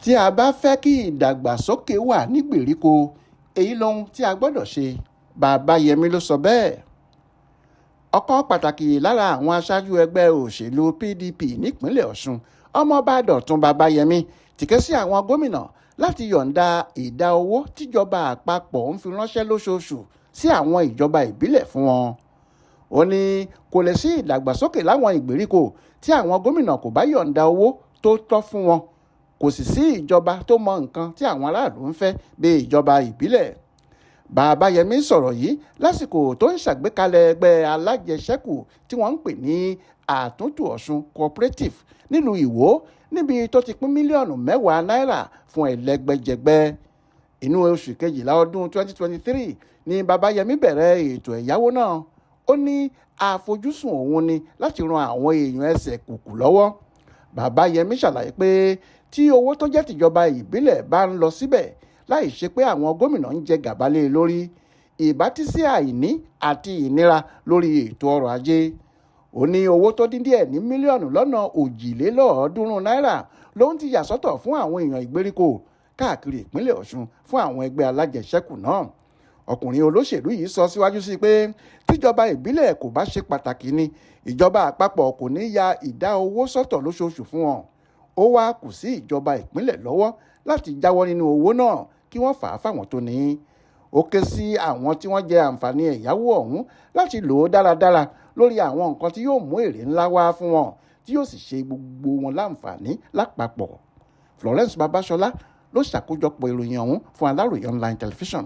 tí a bá fẹ́ kí ìdàgbàsókè wà nígbèríko èyí lohun tí a gbọ́dọ̀ ṣe. Babayẹmi ló sọ bẹ́ẹ̀. Ọ̀kan pàtàkì lára àwọn aṣáájú ẹgbẹ́ òṣèlú PDP nípínlẹ̀ Ọ̀ṣun, ọmọọba Dọ̀tun Babayẹmi, ti ké sí àwọn gómìnà láti yọ̀ǹda ìdá owó tíjọba àpapọ̀ ń fi ránṣẹ́ lóṣooṣù sí àwọn ìjọba ìbílẹ̀ fún wọn. Ó ní kò lè sí ìdàgbàsókè láwọn ìgbèríko tí àwọn gómìnà kò bá yọ̀ǹda owó tó tọ́ fún wọn. Kò sì sí ìjọba tó mọ nǹkan tí àwọn aráàlú ń fẹ́ bí ìjọba ìbílẹ̀. Babayẹmi sọ̀rọ̀ yìí lásìkò tó ń ṣàgbékalẹ̀ ẹgbẹ́ alájẹṣẹ́kù tí wọ́n ń pè ní Àtúntò Ọ̀ṣun Cooperative nílùú Ìwó, níbi tó ti pín mílíọ̀nù 10 náírà fún ẹlẹ́gbẹ́jẹgbẹ́. Inú oṣù kejìlá ọdún 2023 ni Babayẹmi bẹ̀rẹ̀ ètò ẹ̀yáwó náà. Ó ní àfojúsùn òun ni láti ran àwọn èèyàn ẹsẹ̀ kùkù lọ́wọ́. Babayẹmi ṣàlàyé pé tí owó tó jẹ́ tìjọba ìbílẹ̀ bá ń lọ síbẹ̀ láì ṣe pé àwọn gómìnà ń jẹ gàba lé lórí, ìbá tí sí àìní àti ìnira lórí ètò ọrọ̀ ajé. Ó ní owó tó dín díẹ̀ ní mílíọ̀nù lọ́nà 300 náírà ló ń ti yà sọ́tọ̀ fún àwọn èèyàn ìgbèríko káàkiri ìpínlẹ̀ Ọ̀ṣun fún àwọn ẹgbẹ́ alájẹṣẹ́kù náà. Ọkùnrin olóṣèlú yìí sọ síwájú sí pé tíjọba ìbílẹ̀ kò bá ṣe pàtàkì ni ìjọba àpapọ̀ kò ní ya ìdá owó sọ́tọ̀ lóṣooṣù fún wọn. Ó wá kù sí ìjọba ìpínlẹ̀ lọ́wọ́ láti jáwọ́ nínú owó náà kí wọ́n fà á fáwọn tó ní. Ó ké sí àwọn tí wọ́n jẹ àǹfààní ẹ̀yáwó ọ̀hún láti lò ó dáradára lórí àwọn nǹkan tí yóò mú èrè ńlá wá fún wọn tí yóò sì ṣe gbogbo wọn láǹfààní lápapọ̀. Florence Babasola ló ṣàkójọpọ̀ ìròyìn ọ̀hún fún Aláròyé online television.